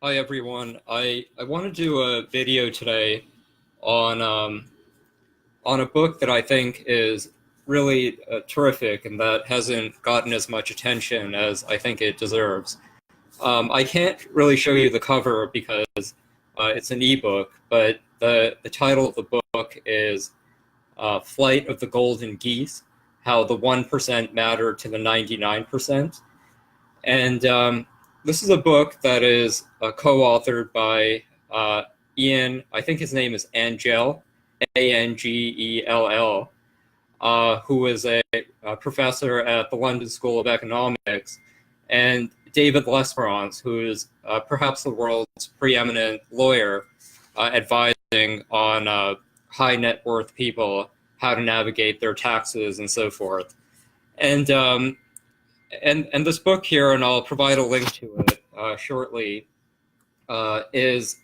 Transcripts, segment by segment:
Hi everyone. I want to do a video today on on a book that I think is really terrific and that hasn't gotten as much attention as I think it deserves. I can't really show you the cover because it's an ebook, but the title of the book is "Flight of the Golden Geese: How the 1% Matter to the 99%." And this is a book that is co-authored by Ian. I think his name is Angell, Angell, who is a professor at the London School of Economics, and David Lesperance, who is perhaps the world's preeminent lawyer, advising on high net worth people how to navigate their taxes and so forth. And and this book here, and I'll provide a link to it shortly, is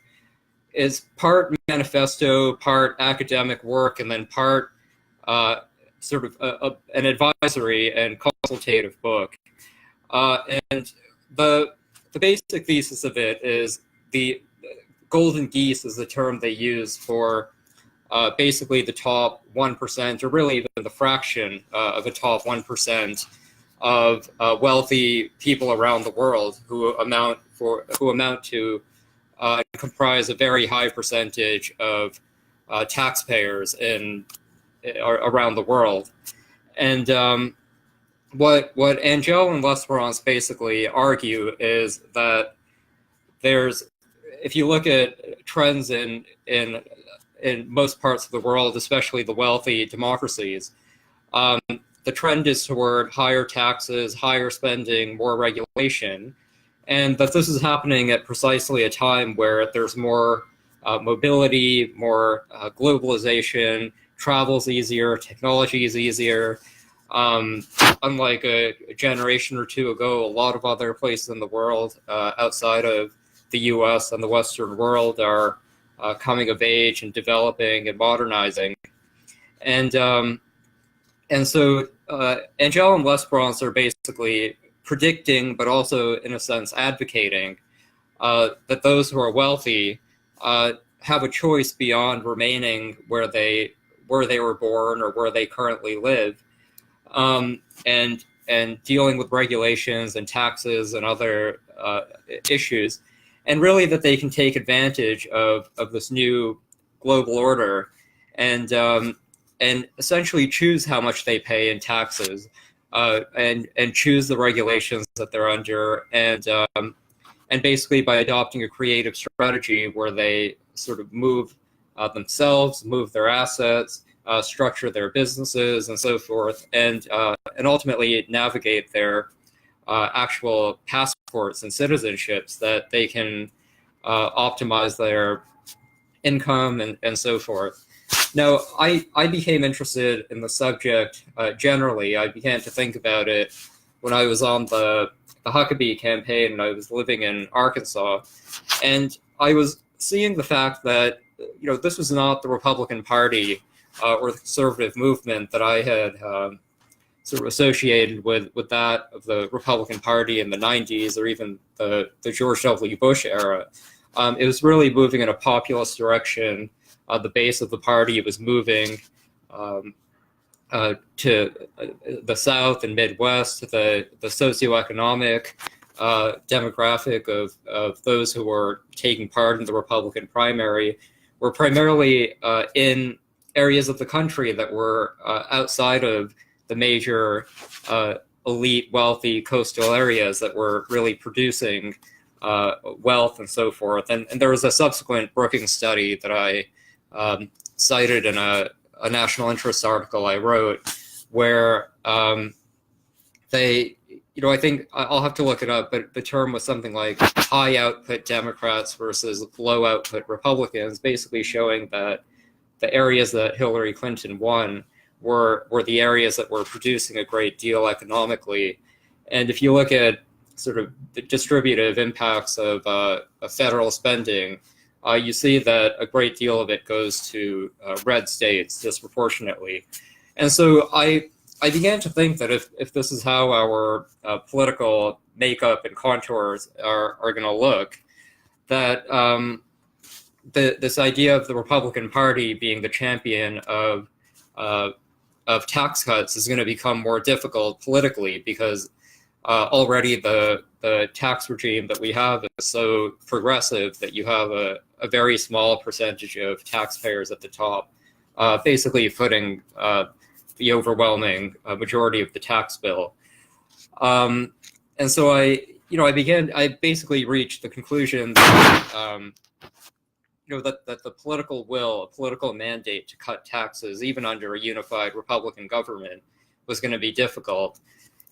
part manifesto, part academic work, and then part uh, sort of an advisory and consultative book. And the basic thesis of it is the golden geese is the term they use for basically the top 1%, or really even the fraction of the top 1% of wealthy people around the world who amount to comprise a very high percentage of taxpayers in around the world. And what Angell and Lesperance basically argue is that there's, if you look at trends in most parts of the world, especially the wealthy democracies, the trend is toward higher taxes, higher spending, more regulation, and that this is happening at precisely a time where there's more mobility, more globalization, travel's easier, technology is easier. Unlike a generation or two ago, a lot of other places in the world outside of the US and the Western world are coming of age and developing and modernizing. And and so Angell and Lesperance are basically predicting, but also in a sense advocating, that those who are wealthy have a choice beyond remaining where they were born or where they currently live, and dealing with regulations and taxes and other issues, and really that they can take advantage of this new global order and essentially choose how much they pay in taxes, and choose the regulations that they're under, and basically by adopting a creative strategy where they sort of move themselves, move their assets, structure their businesses, and so forth, and ultimately navigate their actual passports and citizenships, that they can optimize their income and so forth. Now, I became interested in the subject generally. I began to think about it when I was on the Huckabee campaign and I was living in Arkansas. And I was seeing the fact that, this was not the Republican Party or the conservative movement that I had sort of associated with that of the Republican Party in the 90s, or even the George W. Bush era. It was really moving in a populist direction. The base of the party was moving to the South and Midwest. The socioeconomic demographic of those who were taking part in the Republican primary were primarily in areas of the country that were outside of the major elite, wealthy coastal areas that were really producing wealth and so forth. And there was a subsequent Brookings study that I cited in a national interest article I wrote, where they, I think I'll have to look it up, but the term was something like high output Democrats versus low output Republicans, basically showing that the areas that Hillary Clinton won were the areas that were producing a great deal economically. And if you look at sort of the distributive impacts of federal spending, you see that a great deal of it goes to red states disproportionately. And so I began to think that if this is how our political makeup and contours are going to look, that this idea of the Republican Party being the champion of tax cuts is going to become more difficult politically, because already the tax regime that we have is so progressive that you have a very small percentage of taxpayers at the top, basically footing the overwhelming majority of the tax bill. And so I basically reached the conclusion that that the political will, a political mandate to cut taxes, even under a unified Republican government, was going to be difficult.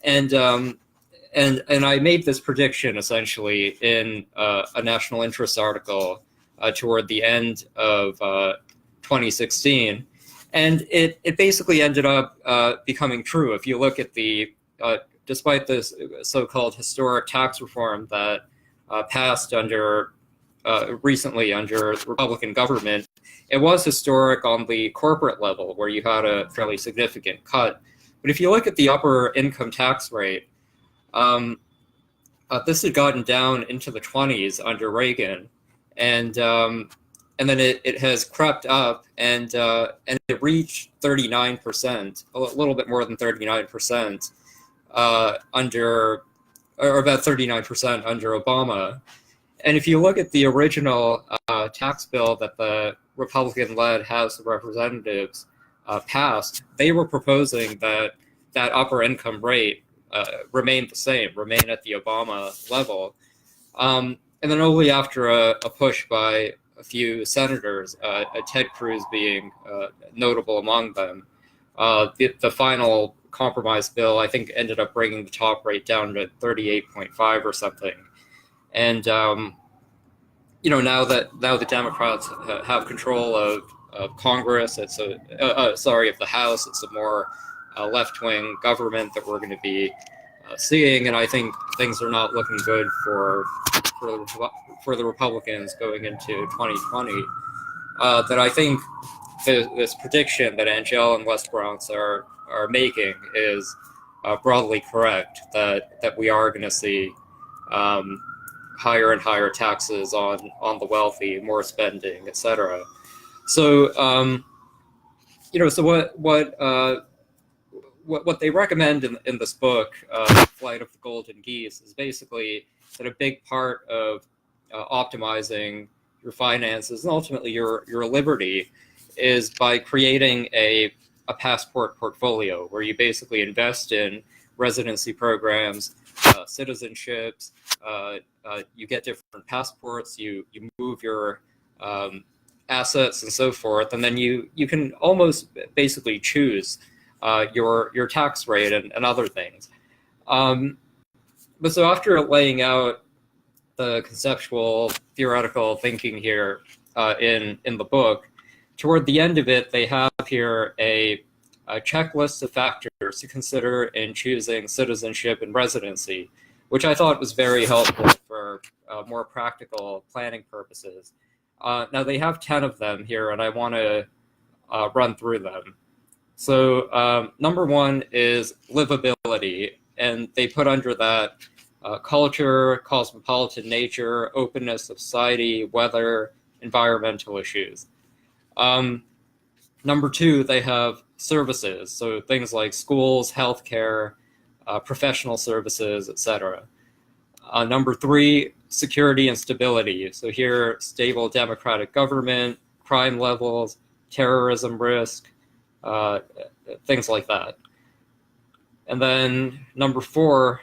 And I made this prediction essentially in a national interest article toward the end of 2016, and it basically ended up becoming true. If you look at the despite this so-called historic tax reform that passed recently under Republican government, it was historic on the corporate level, where you had a fairly significant cut. But if you look at the upper income tax rate, this had gotten down into the 20s under Reagan, and then it has crept up, and it reached 39%, a little bit more than 39% under, or about 39% under Obama. And if you look at the original tax bill that the Republican-led House of Representatives passed, they were proposing that upper income rate remain the same, remain at the Obama level. And then only after a push by a few senators, Ted Cruz being notable among them, the final compromise bill, I think, ended up bringing the top rate down to 38.5 or something. And now that the Democrats have control of Congress, it's of the House, it's a more left-wing government that we're going to be seeing, and I think things are not looking good for the Republicans going into 2020. That I think this prediction that Angell and Lesperance are making is broadly correct. That we are going to see higher and higher taxes on the wealthy, more spending, etc. So so what they recommend in this book, Flight of the Golden Geese, is basically that a big part of optimizing your finances and ultimately your liberty is by creating a passport portfolio, where you basically invest in residency programs, citizenships, you get different passports, you move your assets and so forth, and then you can almost basically choose your tax rate and other things. But so after laying out the conceptual theoretical thinking here in the book, toward the end of it, they have here a checklist of factors to consider in choosing citizenship and residency, which I thought was very helpful for more practical planning purposes. Now they have 10 of them here, and I want to run through them. So number one is livability, and they put under that culture, cosmopolitan nature, openness of society, weather, environmental issues. Number two, they have services, so things like schools, healthcare, professional services, etc. Number three, security and stability. So here, stable democratic government, crime levels, terrorism risk, things like that. And then number four,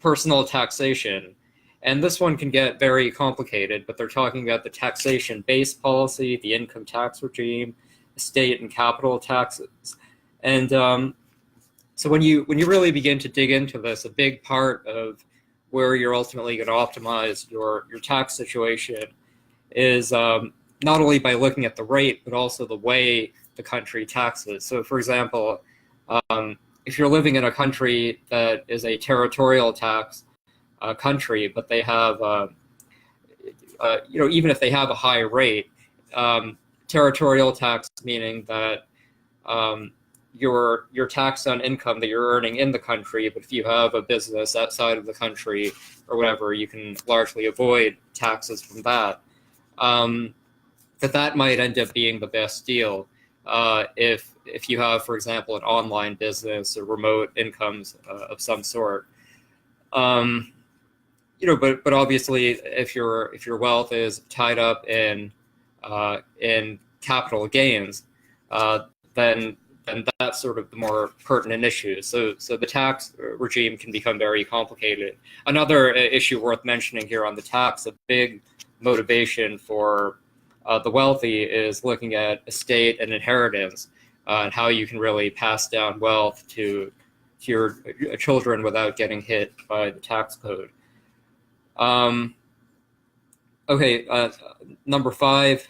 personal taxation. And this one can get very complicated, but they're talking about the taxation-based policy, the income tax regime, estate and capital taxes. And so when you really begin to dig into this, a big part of where you're ultimately going to optimize your tax situation is not only by looking at the rate, but also the way the country taxes. So for example, if you're living in a country that is a territorial tax country, but they have, even if they have a high rate, territorial tax, meaning that you're taxed on income that you're earning in the country, but if you have a business outside of the country or whatever, you can largely avoid taxes from that. That might end up being the best deal if you have, for example, an online business or remote incomes of some sort. But obviously, if your wealth is tied up in capital gains, then that's sort of the more pertinent issue. So the tax regime can become very complicated. Another issue worth mentioning here on the tax, a big motivation for the wealthy is looking at estate and inheritance and how you can really pass down wealth to your children without getting hit by the tax code. Number 5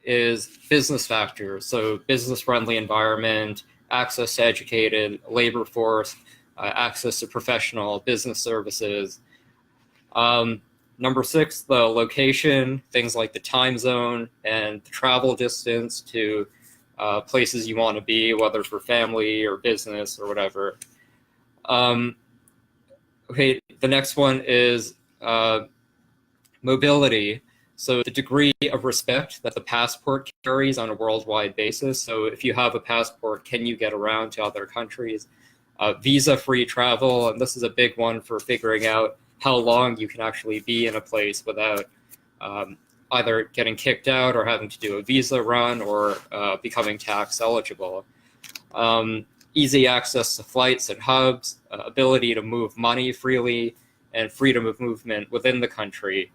is business factors. So business-friendly environment, access to educated labor force, access to professional business services. Number 6, the location, things like the time zone and the travel distance to places you want to be, whether for family or business or whatever. The next one is mobility. So the degree of respect that the passport carries on a worldwide basis. So if you have a passport, can you get around to other countries? Visa-free travel, and this is a big one for figuring out how long you can actually be in a place without either getting kicked out or having to do a visa run or becoming tax eligible. Easy access to flights and hubs, ability to move money freely, and freedom of movement within the country.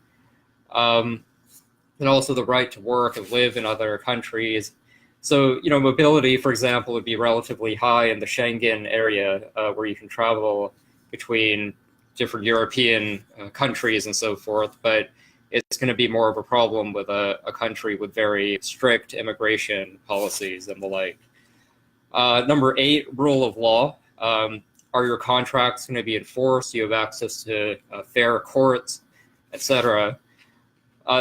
And also the right to work and live in other countries. So, mobility, for example, would be relatively high in the Schengen area, where you can travel between different European countries and so forth, but it's going to be more of a problem with a country with very strict immigration policies and the like. Number 8, rule of law. Are your contracts going to be enforced? Do you have access to fair courts, etc.?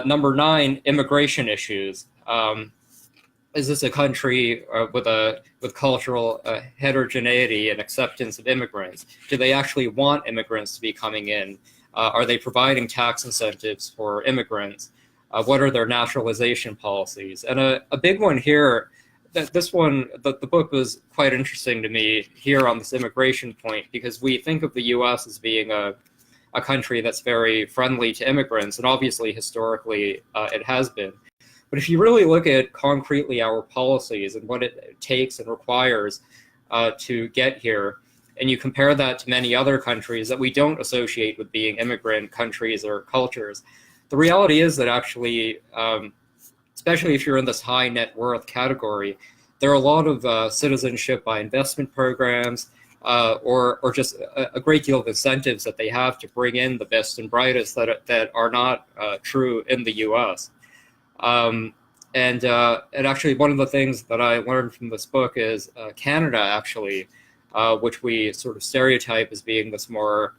Number 9, immigration issues. Is this a country with cultural heterogeneity and acceptance of immigrants? Do they actually want immigrants to be coming in? Are they providing tax incentives for immigrants? What are their naturalization policies? And a big one here, the book was quite interesting to me here on this immigration point, because we think of the U.S. as being a country that's very friendly to immigrants, and obviously historically it has been. But if you really look at concretely our policies and what it takes and requires to get here, and you compare that to many other countries that we don't associate with being immigrant countries or cultures, the reality is that actually, especially if you're in this high net worth category, there are a lot of citizenship by investment programs, or just a great deal of incentives that they have to bring in the best and brightest that are not true in the U.S. And actually, one of the things that I learned from this book is Canada, actually, which we sort of stereotype as being this more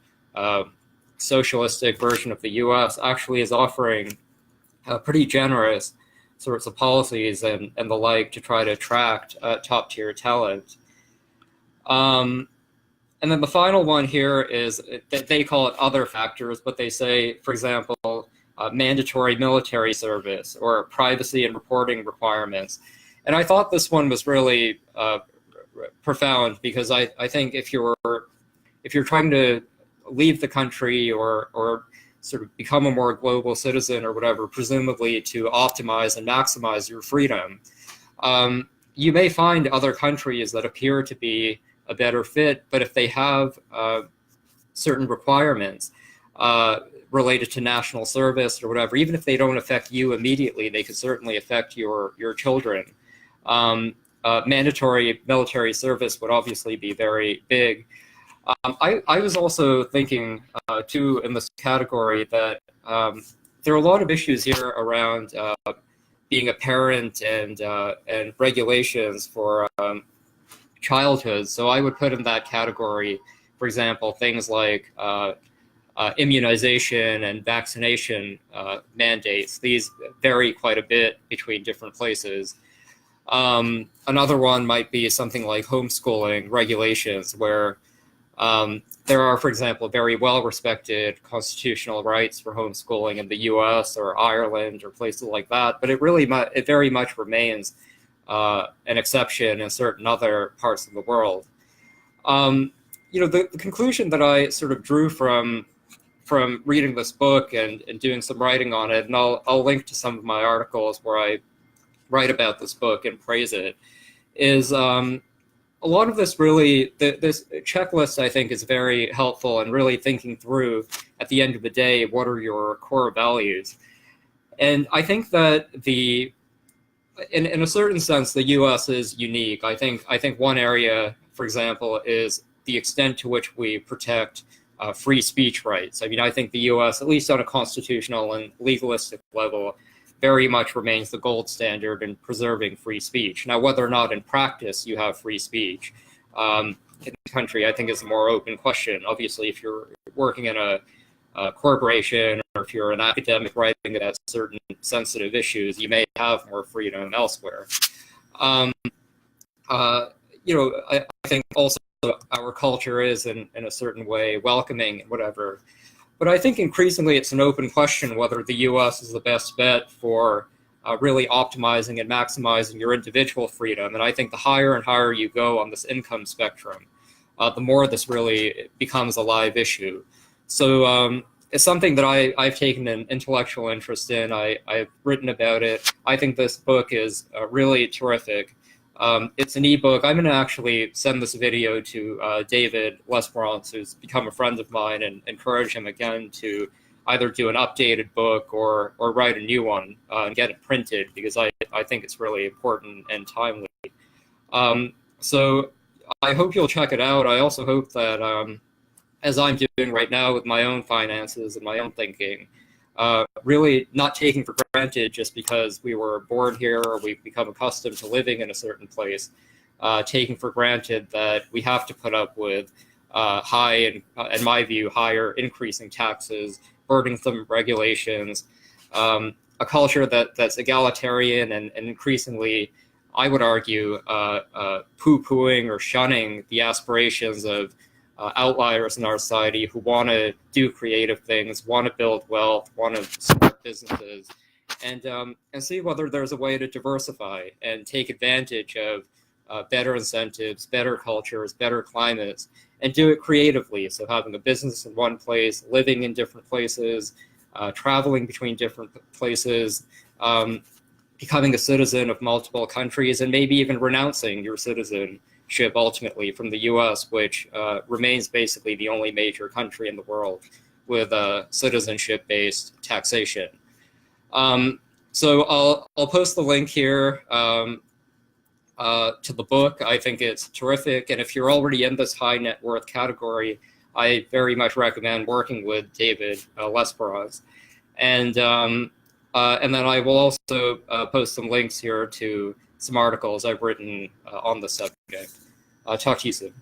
socialistic version of the U.S., actually is offering pretty generous sorts of policies and the like to try to attract top-tier talent. And then the final one here is that they call it other factors, but they say, for example, mandatory military service or privacy and reporting requirements. And I thought this one was really profound, because I think if you're trying to leave the country or sort of become a more global citizen or whatever, presumably to optimize and maximize your freedom, you may find other countries that appear to be a better fit, but if they have certain requirements related to national service or whatever, even if they don't affect you immediately, they could certainly affect your children. Mandatory military service would obviously be very big. I was also thinking, too, in this category that there are a lot of issues here around being a parent and regulations for childhood. So I would put in that category, for example, things like immunization and vaccination mandates. These vary quite a bit between different places. Another one might be something like homeschooling regulations, where there are, for example, very well-respected constitutional rights for homeschooling in the U.S. or Ireland or places like that, but it very much remains an exception in certain other parts of the world. The conclusion that I sort of drew from reading this book and doing some writing on it, and I'll link to some of my articles where I write about this book and praise it, is a lot of this really, this checklist, I think, is very helpful in really thinking through, at the end of the day, what are your core values? And I think that in a certain sense, the U.S. is unique. I think one area, for example, is the extent to which we protect free speech rights. I mean, I think the U.S., at least on a constitutional and legalistic level, very much remains the gold standard in preserving free speech. Now, whether or not in practice you have free speech in the country, I think is a more open question. Obviously, if you're working in a corporation, or if you're an academic writing about certain sensitive issues, you may have more freedom elsewhere. I think also our culture is in a certain way welcoming and whatever. But I think increasingly it's an open question whether the U.S. is the best bet for really optimizing and maximizing your individual freedom. And I think the higher and higher you go on this income spectrum, the more this really becomes a live issue. So it's something that I've taken an intellectual interest in. I've written about it. I think this book is really terrific. It's an ebook. I'm going to actually send this video to David Lesperance, who's become a friend of mine, and encourage him again to either do an updated book or write a new one and get it printed, because I think it's really important and timely. So I hope you'll check it out. I also hope that, as I'm doing right now with my own finances and my own thinking, really not taking for granted just because we were born here or we've become accustomed to living in a certain place, taking for granted that we have to put up with high and, in my view, higher increasing taxes, burdensome regulations, a culture that's egalitarian and increasingly, I would argue, poo-pooing or shunning the aspirations of outliers in our society who want to do creative things, want to build wealth, want to start businesses, and see whether there's a way to diversify and take advantage of better incentives, better cultures, better climates, and do it creatively. So having a business in one place, living in different places, traveling between different places, becoming a citizen of multiple countries, and maybe even renouncing your citizenship ultimately from the U.S., which remains basically the only major country in the world with citizenship-based taxation. So I'll post the link here to the book. I think it's terrific, and if you're already in this high net worth category, I very much recommend working with David Lesperance. And then I will also post some links here to some articles I've written on the subject. Talk to you soon.